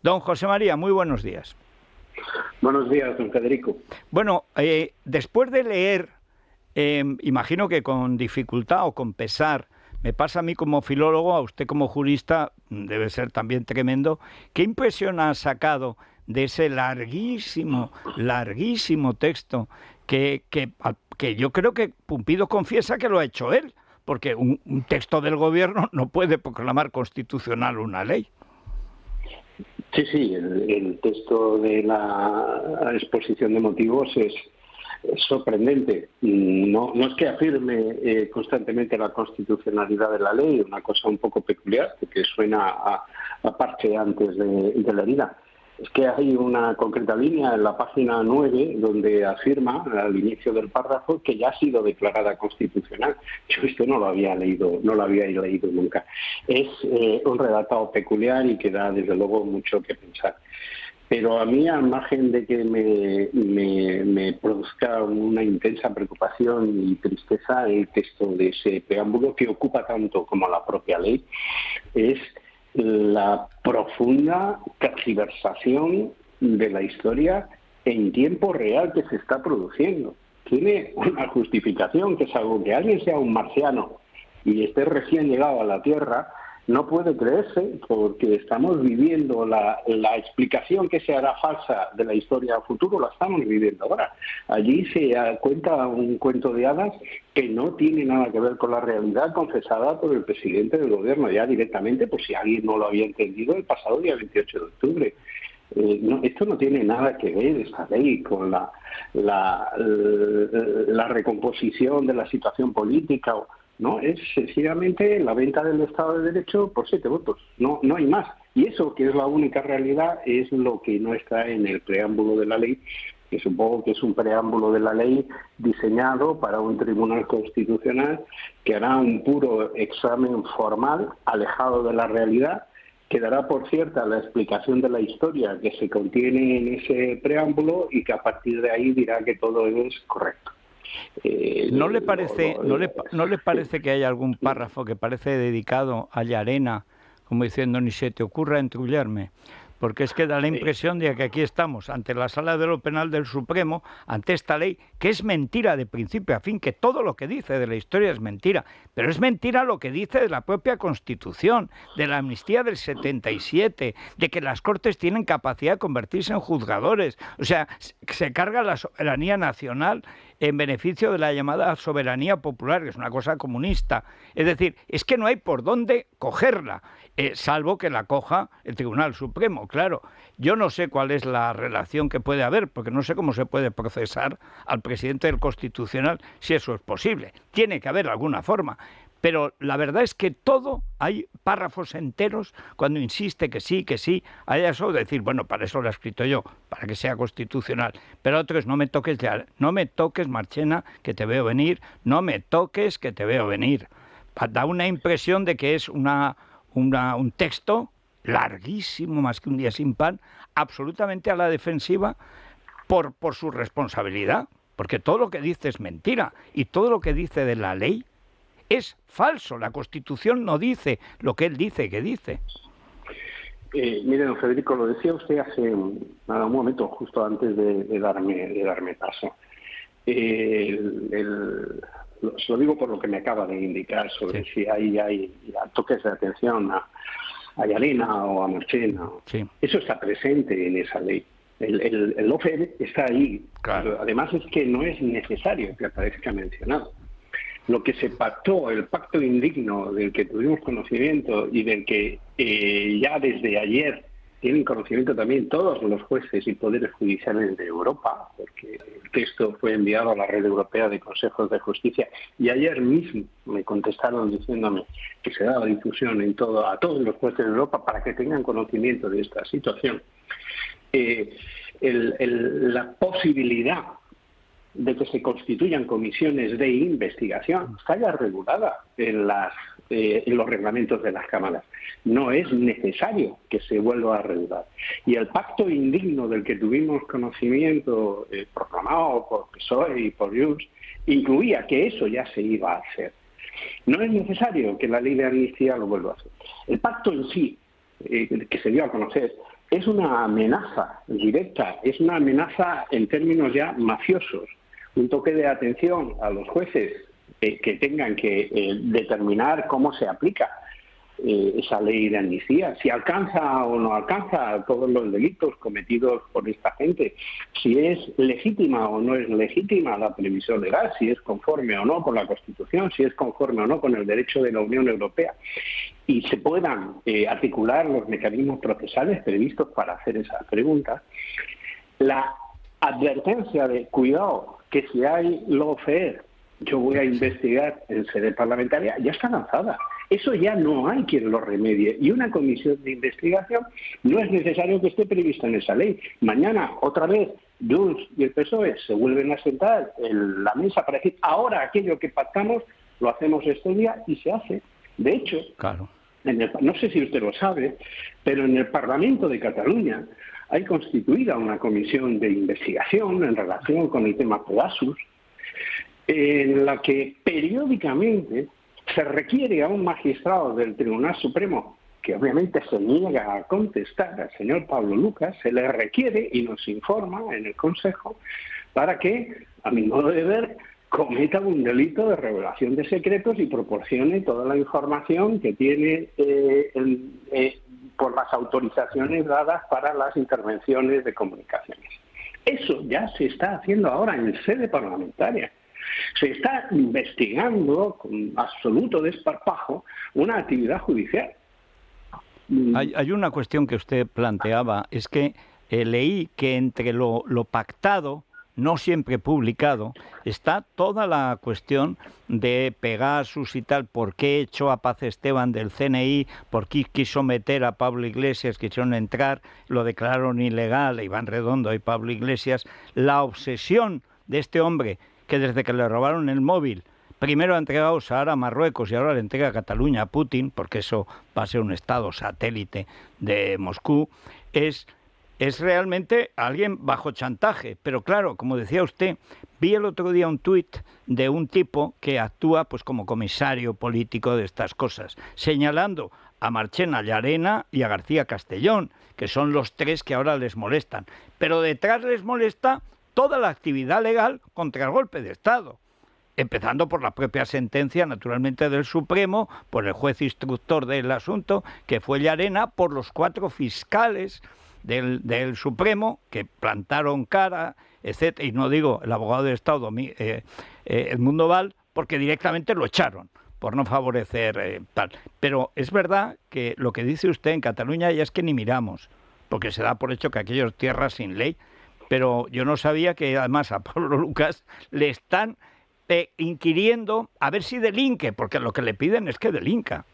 Don José María, muy buenos días. Buenos días, don Federico. Bueno, después de leer, imagino que con dificultad o con pesar, me pasa a mí como filólogo, a usted como jurista, debe ser también tremendo, ¿qué impresión ha sacado de ese larguísimo texto que yo creo que Pumpido confiesa que lo ha hecho él? Porque un texto del gobierno no puede proclamar constitucional una ley. Sí, el texto de la exposición de motivos es sorprendente. No es que afirme constantemente la constitucionalidad de la ley, una cosa un poco peculiar, porque suena a parche antes de la herida. Es que hay una concreta línea en la página 9 donde afirma al inicio del párrafo que ya ha sido declarada constitucional. Yo esto no lo había leído nunca. Es un relatado peculiar y que da desde luego mucho que pensar. Pero a mí, al margen de que me produzca una intensa preocupación y tristeza el texto de ese preámbulo que ocupa tanto como la propia ley, es la profunda tergiversación de la historia en tiempo real que se está produciendo. Tiene una justificación, que es algo que alguien sea un marciano y esté recién llegado a la Tierra, no puede creerse, porque estamos viviendo la explicación que se hará falsa de la historia a futuro, la estamos viviendo ahora. Allí se cuenta un cuento de hadas que no tiene nada que ver con la realidad confesada por el presidente del gobierno, ya directamente, por si alguien no lo había entendido, el pasado día 28 de octubre. Esto no tiene nada que ver, esta ley, con la recomposición de la situación política. No, es sencillamente la venta del Estado de Derecho por 7 votos. No hay más. Y eso, que es la única realidad, es lo que no está en el preámbulo de la ley, que supongo que es un preámbulo de la ley diseñado para un tribunal constitucional que hará un puro examen formal, alejado de la realidad, que dará por cierta la explicación de la historia que se contiene en ese preámbulo y que a partir de ahí dirá que todo es correcto. ¿No le parece que hay algún párrafo que parece dedicado a Llarena, como diciendo ni se te ocurra entrullarme? Porque es que da la impresión de que aquí estamos ante la Sala de lo Penal del Supremo, ante esta ley, que es mentira de principio a fin, que todo lo que dice de la historia es mentira, pero es mentira lo que dice de la propia Constitución, de la amnistía del 77, de que las Cortes tienen capacidad de convertirse en juzgadores. O sea, se carga la soberanía nacional en beneficio de la llamada soberanía popular, que es una cosa comunista. Es decir, es que no hay por dónde cogerla, salvo que la coja el Tribunal Supremo. Claro, yo no sé cuál es la relación que puede haber, porque no sé cómo se puede procesar al presidente del Constitucional si eso es posible. Tiene que haber alguna forma. Pero la verdad es que hay párrafos enteros cuando insiste que sí, hay eso de decir, bueno, para eso lo he escrito yo, para que sea constitucional. Pero otros, no me toques, Marchena, que te veo venir, no me toques, que te veo venir. Da una impresión de que es un texto larguísimo, más que un día sin pan, absolutamente a la defensiva por su responsabilidad, porque todo lo que dice es mentira, y todo lo que dice de la ley es falso. La Constitución no dice lo que él dice que dice. Mire, don Federico, lo decía usted hace un momento, justo antes de darme paso. Lo digo por lo que me acaba de indicar sobre si hay toques de atención a Llarena o a Marchena. Sí. Eso está presente en esa ley. El lawfare está ahí. Claro. Además es que no es necesario que aparezca mencionado. Lo que se pactó, el pacto indigno del que tuvimos conocimiento y del que ya desde ayer tienen conocimiento también todos los jueces y poderes judiciales de Europa, porque el texto fue enviado a la Red Europea de Consejos de Justicia y ayer mismo me contestaron diciéndome que se daba difusión a todos los jueces de Europa para que tengan conocimiento de esta situación. La posibilidad de que se constituyan comisiones de investigación está ya regulada en los reglamentos de las cámaras. No es necesario que se vuelva a regular. Y el pacto indigno del que tuvimos conocimiento, proclamado por PSOE y por Junts, incluía que eso ya se iba a hacer. No es necesario que la ley de amnistía lo vuelva a hacer. El pacto en sí, que se dio a conocer, es una amenaza directa, es una amenaza en términos ya mafiosos, un toque de atención a los jueces que tengan que determinar cómo se aplica esa ley de amnistía, si alcanza o no alcanza todos los delitos cometidos por esta gente, si es legítima o no es legítima la previsión legal, si es conforme o no con la Constitución, si es conforme o no con el derecho de la Unión Europea, y se puedan articular los mecanismos procesales previstos para hacer esas preguntas. La advertencia de cuidado, que si hay lawfare, yo voy a investigar en sede parlamentaria, ya está lanzada. Eso ya no hay quien lo remedie. Y una comisión de investigación no es necesario que esté prevista en esa ley. Mañana, otra vez, Junts y el PSOE se vuelven a sentar en la mesa para decir, ahora aquello que pactamos lo hacemos este día, y se hace. De hecho, claro, no sé si usted lo sabe, pero en el Parlamento de Cataluña hay constituida una comisión de investigación en relación con el tema Pegasus, en la que periódicamente se requiere a un magistrado del Tribunal Supremo, que obviamente se niega a contestar, al señor Pablo Lucas, se le requiere y nos informa en el Consejo para que, a mi modo de ver, cometa un delito de revelación de secretos y proporcione toda la información que tiene por las autorizaciones dadas para las intervenciones de comunicaciones. Eso ya se está haciendo ahora en sede parlamentaria. Se está investigando con absoluto desparpajo una actividad judicial. Hay una cuestión que usted planteaba, es que leí que entre lo pactado, no siempre publicado, está toda la cuestión de Pegasus y tal, por qué echó a Paz Esteban del CNI, por qué quiso meter a Pablo Iglesias, quisieron entrar, lo declararon ilegal, Iván Redondo y Pablo Iglesias, la obsesión de este hombre, que desde que le robaron el móvil, primero ha entregado Sahara a Marruecos y ahora le entrega a Cataluña a Putin, porque eso va a ser un estado satélite de Moscú, es realmente alguien bajo chantaje. Pero claro, como decía usted, vi el otro día un tuit de un tipo que actúa pues como comisario político de estas cosas, señalando a Marchena Llarena y a García Castellón, que son los tres que ahora les molestan. Pero detrás les molesta toda la actividad legal contra el golpe de Estado, empezando por la propia sentencia, naturalmente, del Supremo, por el juez instructor del asunto, que fue Llarena, por los 4 fiscales del Supremo que plantaron cara, etcétera, y no digo el abogado del Estado, Edmundo Val, porque directamente lo echaron por no favorecer tal. Pero es verdad que lo que dice usted en Cataluña ya es que ni miramos, porque se da por hecho que aquello es tierra sin ley. Pero yo no sabía que además a Pablo Lucas le están inquiriendo a ver si delinque, porque lo que le piden es que delinca.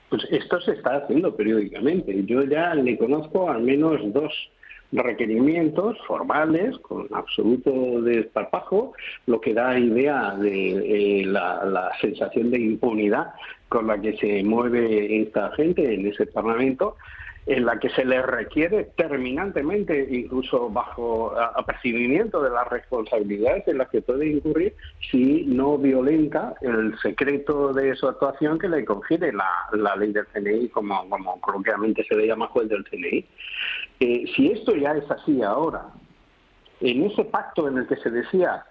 Pues esto se está haciendo periódicamente. Yo ya le conozco al menos 2 requerimientos formales con absoluto desparpajo, lo que da idea de la sensación de impunidad con la que se mueve esta gente en ese Parlamento, en la que se le requiere terminantemente, incluso bajo apercibimiento de las responsabilidades en las que puede incurrir si no violenta el secreto de su actuación que le confiere la ley del CNI, como coloquialmente se le llama juez del CNI. Si esto ya es así ahora, en ese pacto en el que se decía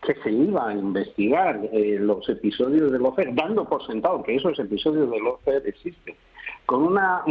que se iba a investigar los episodios de lawfare, dando por sentado que esos episodios de lawfare existen, con una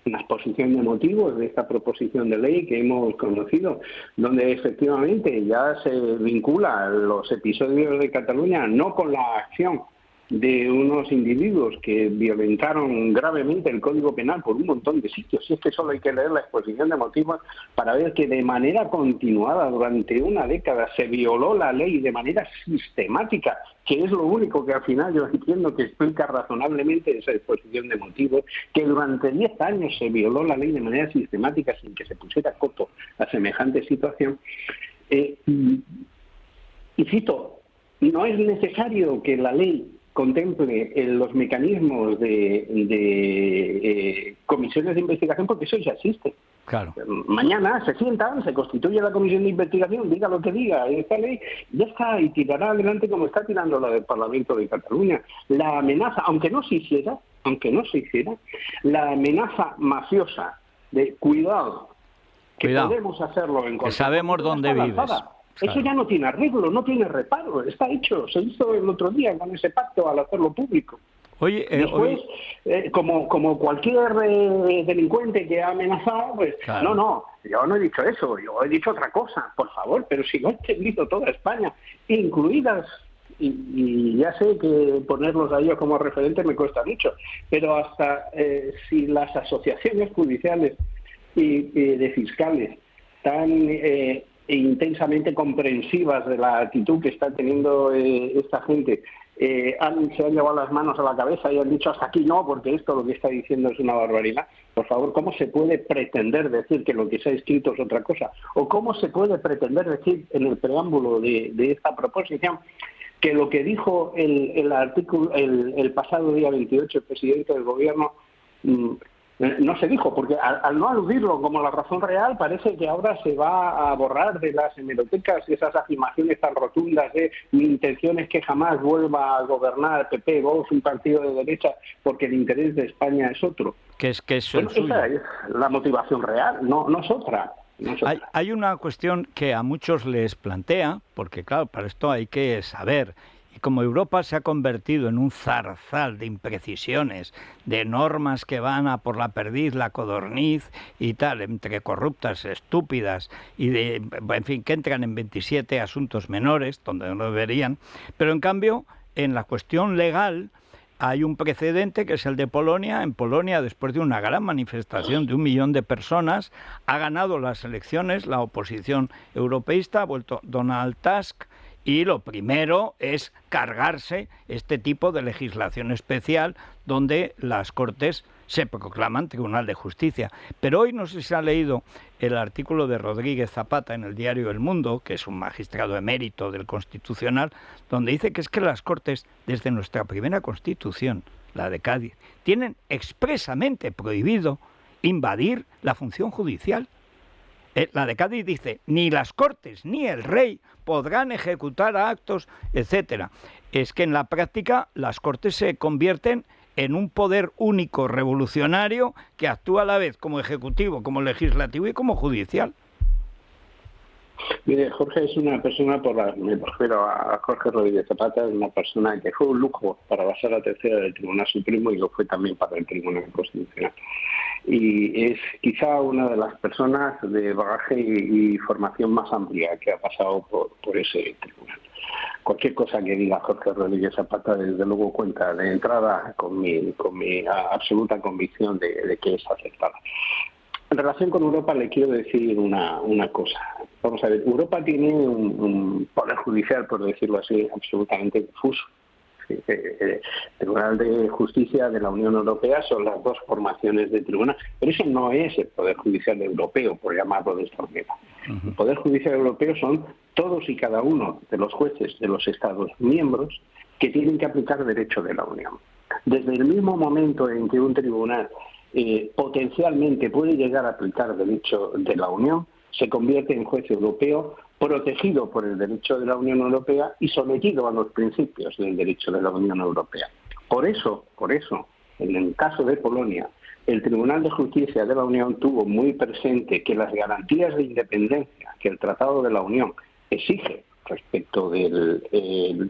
exposición de motivos de esta proposición de ley que hemos conocido, donde efectivamente ya se vincula los episodios de Cataluña no con la acción de unos individuos que violentaron gravemente el Código Penal por un montón de sitios. Y es que solo hay que leer la exposición de motivos para ver que de manera continuada durante una década se violó la ley de manera sistemática, que es lo único que al final yo entiendo que explica razonablemente esa exposición de motivos, que durante 10 años se violó la ley de manera sistemática sin que se pusiera coto a semejante situación. Y cito, no es necesario que la ley contemple los mecanismos de comisiones de investigación, porque eso ya existe. Claro. Mañana se sientan, se constituye la comisión de investigación, diga lo que diga esta ley, ya está, y tirará adelante como está tirando la del Parlamento de Cataluña. La amenaza, aunque no se hiciera, aunque no se hiciera, la amenaza mafiosa de cuidado, que podemos hacerlo en contra. Que sabemos dónde vives. Claro. Eso ya no tiene arreglo, no tiene reparo, está hecho, se hizo el otro día con ese pacto al hacerlo público. Después, como cualquier delincuente que ha amenazado, pues claro. No, yo no he dicho eso, yo he dicho otra cosa, por favor, pero si lo ha entendido toda España, incluidas, y ya sé que ponerlos a ellos como referente me cuesta mucho, pero hasta si las asociaciones judiciales y de fiscales tan intensamente comprensivas de la actitud que está teniendo esta gente, se han llevado las manos a la cabeza y han dicho hasta aquí no, porque esto lo que está diciendo es una barbaridad. Por favor, ¿cómo se puede pretender decir que lo que se ha escrito es otra cosa? ¿O cómo se puede pretender decir en el preámbulo de esta proposición que lo que dijo el artículo el pasado día 28 el presidente del gobierno no se dijo? Porque al no aludirlo como la razón real, parece que ahora se va a borrar de las hemerotecas esas afirmaciones tan rotundas de mi intención es que jamás vuelva a gobernar PP, Vox, un partido de derecha, porque el interés de España es otro. Que es bueno, esa es la motivación real, no es otra. Hay una cuestión que a muchos les plantea, porque claro, para esto hay que saber. Y como Europa se ha convertido en un zarzal de imprecisiones, de normas que van a por la perdiz, la codorniz y tal, entre corruptas, estúpidas, y en fin, que entran en 27 asuntos menores, donde no deberían, pero en cambio, en la cuestión legal, hay un precedente que es el de Polonia. En Polonia, después de una gran manifestación de 1 millón de personas, ha ganado las elecciones la oposición europeísta, ha vuelto Donald Tusk, y lo primero es cargarse este tipo de legislación especial donde las Cortes se proclaman Tribunal de Justicia. Pero hoy no sé si ha leído el artículo de Rodríguez Zapata en el diario El Mundo, que es un magistrado emérito del Constitucional, donde dice que es que las Cortes, desde nuestra primera Constitución, la de Cádiz, tienen expresamente prohibido invadir la función judicial. La de Cádiz dice, ni las Cortes ni el rey podrán ejecutar actos, etcétera. Es que en la práctica las Cortes se convierten en un poder único revolucionario que actúa a la vez como ejecutivo, como legislativo y como judicial. Mire, Jorge es una persona, me refiero a Jorge Rodríguez Zapata, es una persona que fue un lujo para la Sala Tercera del Tribunal Supremo y lo fue también para el Tribunal Constitucional. Y es quizá una de las personas de bagaje y formación más amplia que ha pasado por ese tribunal. Cualquier cosa que diga Jorge Rodríguez Zapata, desde luego cuenta de entrada con mi absoluta convicción de que es acertada. En relación con Europa le quiero decir una cosa. Vamos a ver, Europa tiene un poder judicial, por decirlo así, absolutamente difuso. El Tribunal de Justicia de la Unión Europea son las dos formaciones de tribunal, pero eso no es el Poder Judicial Europeo, por llamarlo de esta manera. El Poder Judicial Europeo son todos y cada uno de los jueces de los Estados miembros que tienen que aplicar derecho de la Unión. Desde el mismo momento en que un tribunal potencialmente puede llegar a aplicar derecho de la Unión, se convierte en juez europeo protegido por el derecho de la Unión Europea y sometido a los principios del derecho de la Unión Europea. Por eso, en el caso de Polonia, el Tribunal de Justicia de la Unión tuvo muy presente que las garantías de independencia que el Tratado de la Unión exige respecto del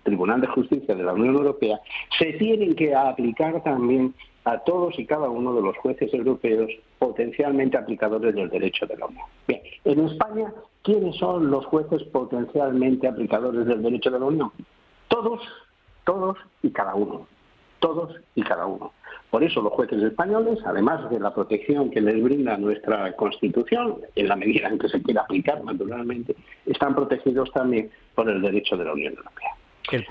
Tribunal de Justicia de la Unión Europea se tienen que aplicar también a todos y cada uno de los jueces europeos potencialmente aplicadores del derecho de la Unión. Bien, en España, ¿quiénes son los jueces potencialmente aplicadores del derecho de la Unión? Todos y cada uno. Todos y cada uno. Por eso los jueces españoles, además de la protección que les brinda nuestra Constitución, en la medida en que se quiera aplicar naturalmente, están protegidos también por el derecho de la Unión Europea.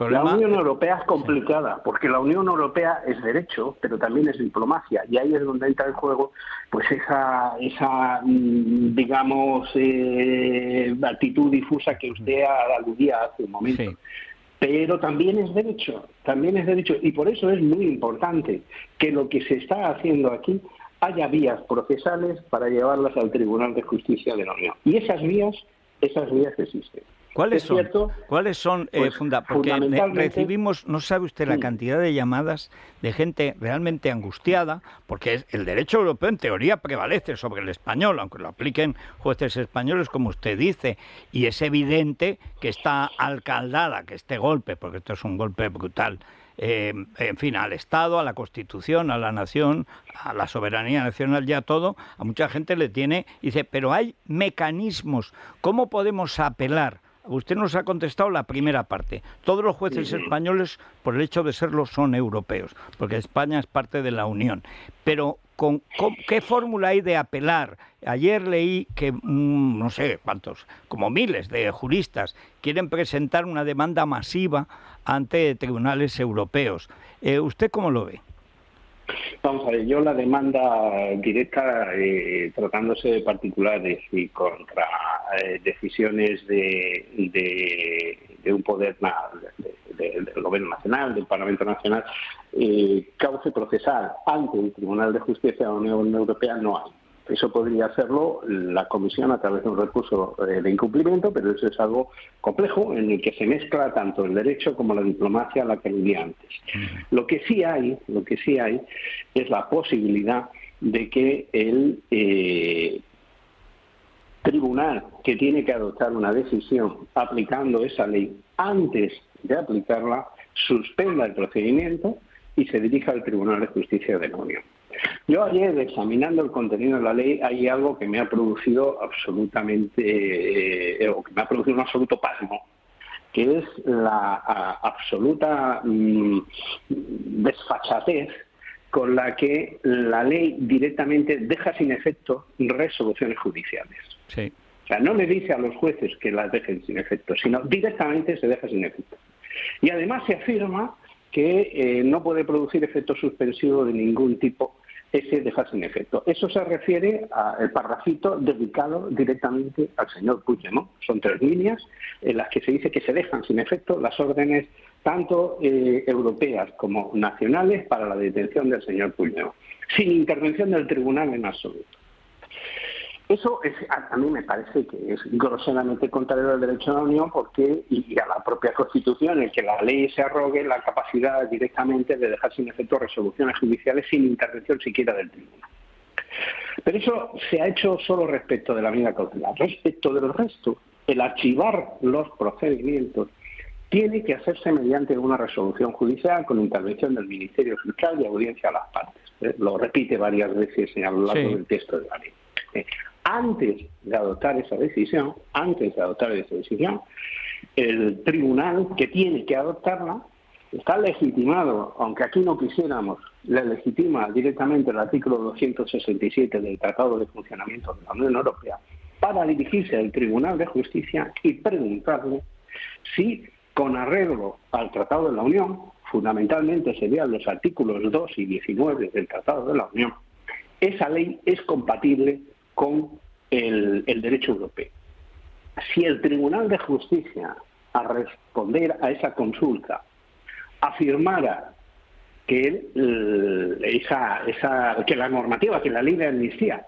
La Unión Europea es complicada, porque la Unión Europea es derecho, pero también es diplomacia, y ahí es donde entra en juego pues esa digamos, actitud difusa que usted aludía hace un momento. Sí. Pero también es derecho, y por eso es muy importante que lo que se está haciendo aquí haya vías procesales para llevarlas al Tribunal de Justicia de la Unión. Y esas vías existen. ¿Cuáles Es son? cierto, ¿Cuáles son? pues, Porque fundamentalmente, recibimos, no sabe usted la cantidad de llamadas de gente realmente angustiada, porque el derecho europeo en teoría prevalece sobre el español, aunque lo apliquen jueces españoles, como usted dice, y es evidente que está alcaldada, que este golpe, porque esto es un golpe brutal, en fin, al Estado, a la Constitución, a la nación, a la soberanía nacional, ya todo, a mucha gente le tiene, dice, pero hay mecanismos, ¿cómo podemos apelar? Usted nos ha contestado la primera parte. Todos los jueces españoles, por el hecho de serlo, son europeos, porque España es parte de la Unión. Pero, ¿qué fórmula hay de apelar? Ayer leí que, no sé cuántos, como miles de juristas quieren presentar una demanda masiva ante tribunales europeos. ¿Usted cómo lo ve? Vamos a ver, yo la demanda directa, tratándose de particulares y contra decisiones de un poder del Gobierno Nacional, del Parlamento Nacional, cauce procesal ante el Tribunal de Justicia de la Unión Europea no hay. Eso podría hacerlo la Comisión a través de un recurso de incumplimiento, pero eso es algo complejo en el que se mezcla tanto el derecho como la diplomacia a la que aludí antes. Lo que sí hay es la posibilidad de que el tribunal que tiene que adoptar una decisión aplicando esa ley, antes de aplicarla, suspenda el procedimiento y se dirija al Tribunal de Justicia de la Unión. Yo ayer, examinando el contenido de la ley, hay algo que me ha producido absolutamente, o que me ha producido un absoluto pasmo, que es la absoluta desfachatez con la que la ley directamente deja sin efecto resoluciones judiciales. Sí. O sea, no le dice a los jueces que las dejen sin efecto, sino directamente se deja sin efecto. Y además se afirma que no puede producir efecto suspensivo de ningún tipo ese dejar sin efecto. Eso se refiere al parrafito dedicado directamente al señor Puigdemont. Son 3 líneas en las que se dice que se dejan sin efecto las órdenes tanto europeas como nacionales para la detención del señor Puigdemont, sin intervención del tribunal en absoluto. Eso a mí me parece que es groseramente contrario al derecho de la Unión y a la propia Constitución, en que la ley se arrogue la capacidad directamente de dejar sin efecto resoluciones judiciales sin intervención siquiera del tribunal. Pero eso se ha hecho solo respecto de la medida cautelar. Respecto del resto, el archivar los procedimientos tiene que hacerse mediante una resolución judicial con intervención del Ministerio Fiscal y audiencia a las partes. Lo repite varias veces a lo largo del texto de la ley. Antes de adoptar esa decisión, el tribunal que tiene que adoptarla está legitimado, aunque aquí no quisiéramos, le legitima directamente el artículo 267 del Tratado de Funcionamiento de la Unión Europea, para dirigirse al Tribunal de Justicia y preguntarle si, con arreglo al Tratado de la Unión, fundamentalmente serían los artículos 2 y 19 del Tratado de la Unión, esa ley es compatible con el derecho europeo. Si el Tribunal de Justicia, al responder a esa consulta, afirmara que que la normativa, que la ley de amnistía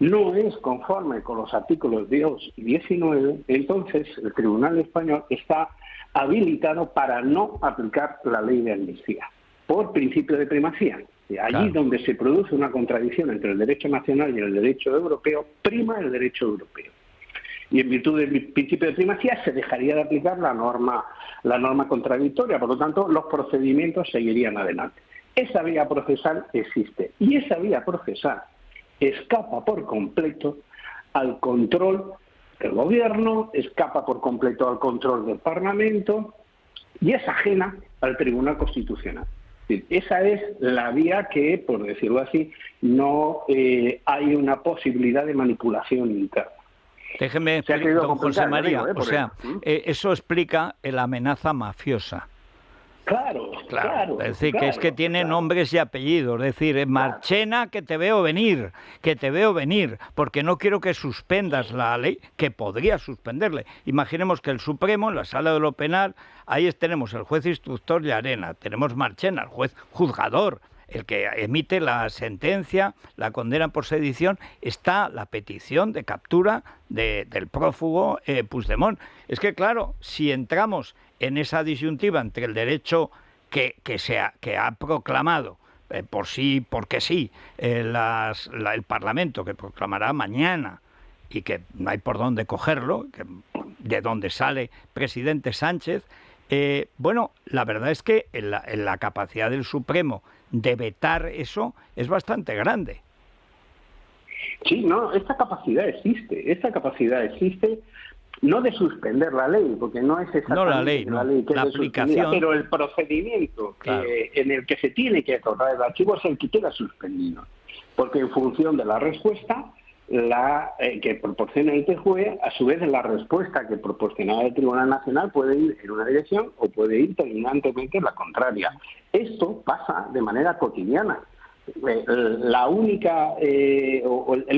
no es conforme con los artículos 2 y 19, entonces el Tribunal español está habilitado para no aplicar la ley de amnistía, por principio de primacía. Allí donde se produce una contradicción entre el derecho nacional y el derecho europeo, prima el derecho europeo. Y en virtud del principio de primacía se dejaría de aplicar la norma contradictoria, por lo tanto los procedimientos seguirían adelante. Esa vía procesal existe y esa vía procesal escapa por completo al control del gobierno, escapa por completo al control del Parlamento y es ajena al Tribunal Constitucional. Esa es la vía que, por decirlo así, no hay una posibilidad de manipulación interna. Déjeme, don José María, eso explica la amenaza mafiosa. Claro. Es decir, que es que tiene nombres y apellidos. Es decir, Marchena, que te veo venir, porque no quiero que suspendas la ley, que podría suspenderle. Imaginemos que el Supremo, en la Sala de lo Penal, ahí tenemos el juez instructor Llarena, tenemos Marchena, el juez juzgador, el que emite la sentencia, la condena por sedición, está la petición de captura del prófugo Puigdemont. Es que, claro, si entramos en esa disyuntiva entre el derecho que ha proclamado por sí, porque sí, el Parlamento, que proclamará mañana, y que no hay por dónde cogerlo, de donde sale presidente Sánchez, bueno, la verdad es que la capacidad del Supremo de vetar eso es bastante grande. Sí, no, esta capacidad existe, no de suspender la ley, porque no es exactamente la ley, la aplicación, pero el procedimiento en el que se tiene que acordar el archivo es el que queda suspendido, porque en función de la respuesta que proporciona el TJUE, a su vez la respuesta que proporciona el Tribunal Nacional puede ir en una dirección o puede ir terminantemente en la contraria. Esto pasa de manera cotidiana. El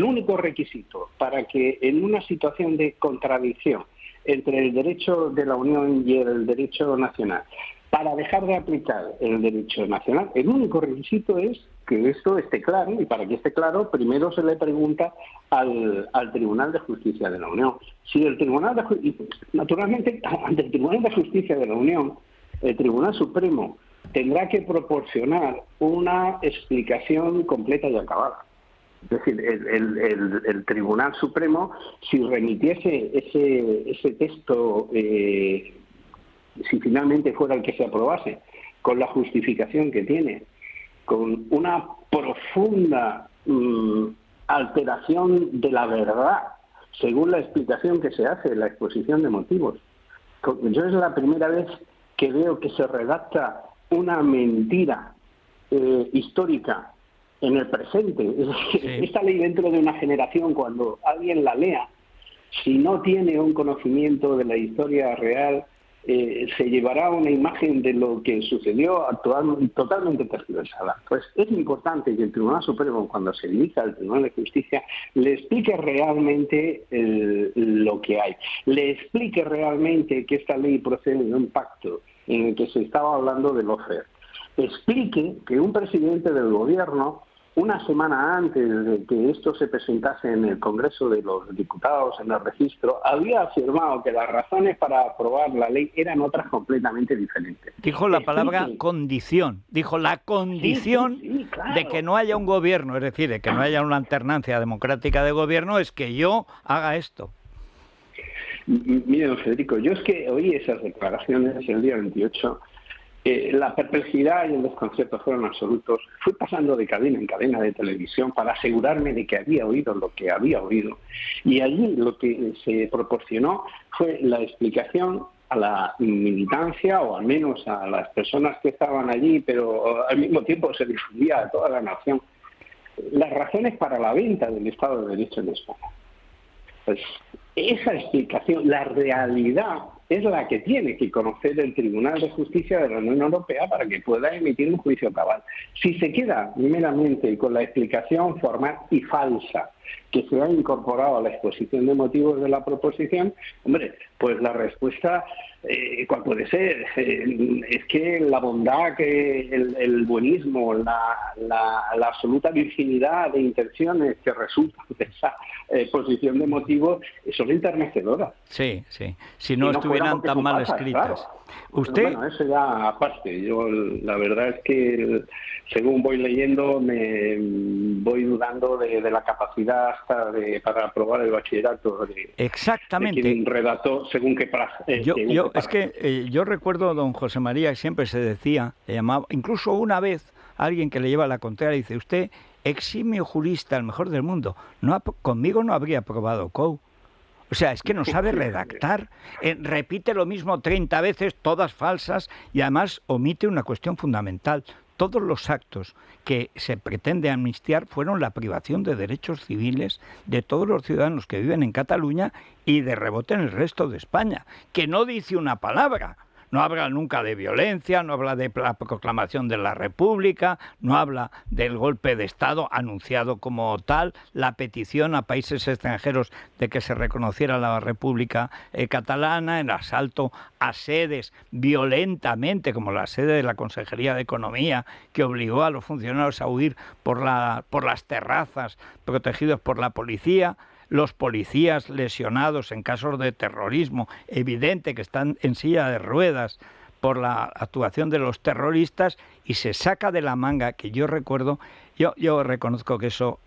único requisito para que en una situación de contradicción entre el derecho de la Unión y el derecho nacional, para dejar de aplicar el derecho nacional, el único requisito es que esto esté claro, y para que esté claro, primero se le pregunta al Tribunal de Justicia de la Unión. Si el naturalmente, ante el Tribunal de Justicia de la Unión, el Tribunal Supremo tendrá que proporcionar una explicación completa y acabada. Es decir, el Tribunal Supremo, si remitiese ese texto, si finalmente fuera el que se aprobase, con la justificación que tiene, con una profunda alteración de la verdad, según la explicación que se hace en la exposición de motivos. Yo es la primera vez que veo que se redacta una mentira histórica en el presente. Es decir, esta ley dentro de una generación, cuando alguien la lea, si no tiene un conocimiento de la historia real, se llevará una imagen de lo que sucedió totalmente tergiversada. Pues es importante que el Tribunal Supremo, cuando se dirija al Tribunal de Justicia, le explique realmente lo que hay, le explique realmente que esta ley procede de un pacto en el que se estaba hablando del lawfare. Explique que un presidente del gobierno, una semana antes de que esto se presentase en el Congreso de los Diputados, en el registro, había afirmado que las razones para aprobar la ley eran otras completamente diferentes. Dijo la palabra condición, dijo la condición claro, de que no haya un gobierno, es decir, de que no haya una alternancia democrática de gobierno, es que yo haga esto. Mire, don Federico, yo es que oí esas declaraciones el día 28, la perplejidad y el desconcierto fueron absolutos. Fui pasando de cadena en cadena de televisión para asegurarme de que había oído lo que había oído. Y allí lo que se proporcionó fue la explicación a la militancia, o al menos a las personas que estaban allí, pero al mismo tiempo se difundía a toda la nación, las razones para la venta del Estado de Derecho en España. Pues esa explicación, la realidad, es la que tiene que conocer el Tribunal de Justicia de la Unión Europea para que pueda emitir un juicio cabal. Si se queda meramente con la explicación formal y falsa que se ha incorporado a la exposición de motivos de la proposición, hombre, pues la respuesta, ¿cuál puede ser? Es que la bondad, que el buenismo, la absoluta virginidad de intenciones que resultan de esa exposición de motivos son enternecedoras. Sí, sí. Si no estuvieran tan mal escritas. Claro. Usted... Bueno, eso ya aparte. Yo la verdad es que según voy leyendo me voy dudando de la capacidad hasta para aprobar el bachillerato. Exactamente. De quien redactó según qué yo recuerdo, don José María, siempre se decía, le llamaba, incluso una vez alguien que le lleva la contraria dice: usted, eximio jurista, el mejor del mundo, conmigo no habría aprobado COU. O sea, es que no sabe redactar, repite lo mismo 30 veces, todas falsas, y además omite una cuestión fundamental. Todos los actos que se pretende amnistiar fueron la privación de derechos civiles de todos los ciudadanos que viven en Cataluña y de rebote en el resto de España, que no dice una palabra. no habla nunca de violencia, no habla de la proclamación de la República, no habla del golpe de Estado anunciado como tal, la petición a países extranjeros de que se reconociera la República catalana, el asalto a sedes violentamente, como la sede de la Consejería de Economía, que obligó a los funcionarios a huir por las terrazas, protegidos por la policía, los policías lesionados en casos de terrorismo, evidente que están en silla de ruedas por la actuación de los terroristas, y se saca de la manga, que yo recuerdo, yo reconozco que eso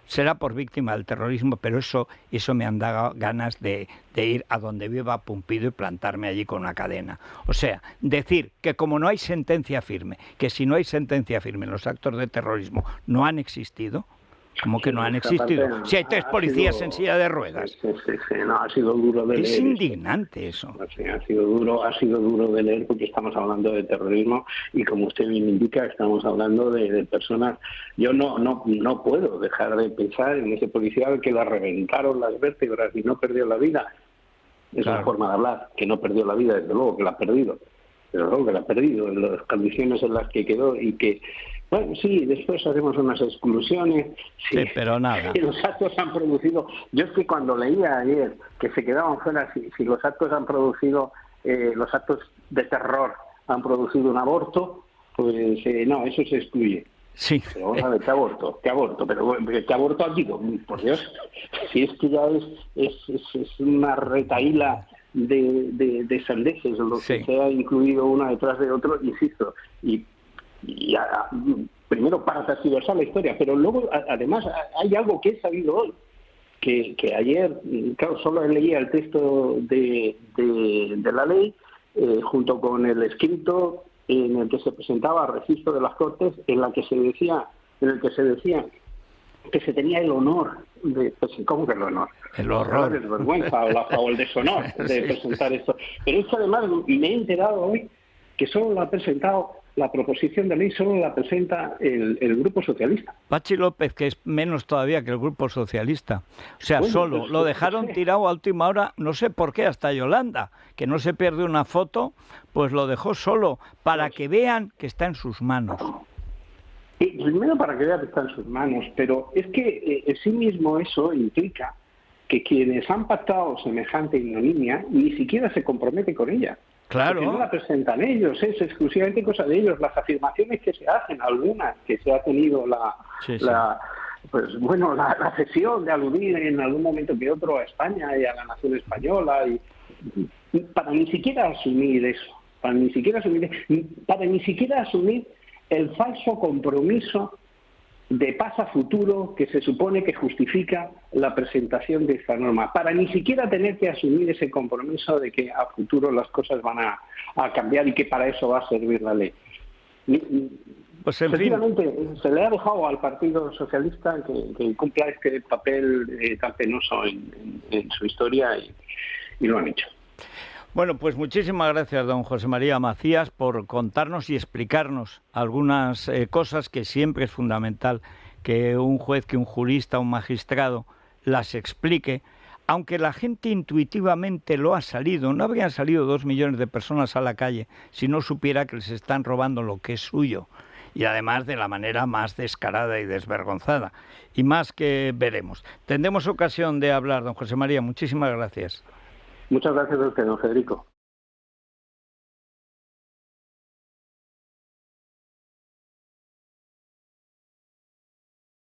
será por víctima del terrorismo, pero eso me han dado ganas de ir a donde viva Pumpido y plantarme allí con una cadena. O sea, decir que como no hay sentencia firme, que si no hay sentencia firme los actos de terrorismo no han existido, como que no han existido. Si hay 3 policías en silla de ruedas. Sí, no, ha sido duro de leer. Es indignante eso. Sí, ha sido duro de leer, porque estamos hablando de terrorismo y, como usted bien indica, estamos hablando de personas. Yo no puedo dejar de pensar en ese policía que le reventaron las vértebras y no perdió la vida. Es una forma de hablar, que no perdió la vida, desde luego que la ha perdido. Pero luego que la ha perdido en las condiciones en las que quedó, y que, bueno, sí, después haremos unas exclusiones. Sí, pero nada. Y los actos han producido. Yo es que cuando leía ayer que se quedaban fuera, si los actos han producido, los actos de terror han producido un aborto, pues no, eso se excluye. Sí. Pero vamos a ver, ¿qué aborto? Pero ¿qué aborto aquí? Por Dios, si es que ya es una retahíla de sandeces, lo que se ha incluido una detrás de otro, insisto, y primero para tergiversar la historia, pero luego además hay algo que he sabido hoy, que ayer, claro, solo leía el texto de la ley, junto con el escrito en el que se presentaba al registro de las Cortes, en el que se decía que se tenía el honor de, ¿cómo que el honor? El horror. La vergüenza o el deshonor de presentar esto. Pero es que además me he enterado hoy que solo la ha presentado, la proposición de ley solo la presenta el Grupo Socialista. Pachi López, que es menos todavía que el Grupo Socialista. O sea, bueno, solo pues, lo dejaron tirado a última hora, no sé por qué, hasta Yolanda, que no se pierde una foto, pues lo dejó solo, para que vean que está en sus manos. Primero para que vean que está en sus manos, pero es que en sí mismo eso implica que quienes han pactado semejante ignominia ni siquiera se comprometen con ella. Claro. Porque no la presentan ellos, es exclusivamente cosa de ellos. Las afirmaciones que se hacen, algunas que se ha tenido la cesión de aludir en algún momento que otro a España y a la nación española, y para ni siquiera asumir eso, para ni siquiera asumir el falso compromiso de paz a futuro que se supone que justifica la presentación de esta norma, para ni siquiera tener que asumir ese compromiso de que a futuro las cosas van a cambiar y que para eso va a servir la ley. Pues en efectivamente, se le ha dejado al Partido Socialista que cumpla este papel tan penoso en su historia, y lo han hecho. Bueno, pues muchísimas gracias, don José María Macías, por contarnos y explicarnos algunas cosas que siempre es fundamental que un juez, que un jurista, un magistrado las explique, aunque la gente intuitivamente lo ha salido. No habrían salido 2 millones de personas a la calle si no supiera que les están robando lo que es suyo, y además de la manera más descarada y desvergonzada, y más que veremos. Tendremos ocasión de hablar, don José María, muchísimas gracias. Muchas gracias a usted, don Federico.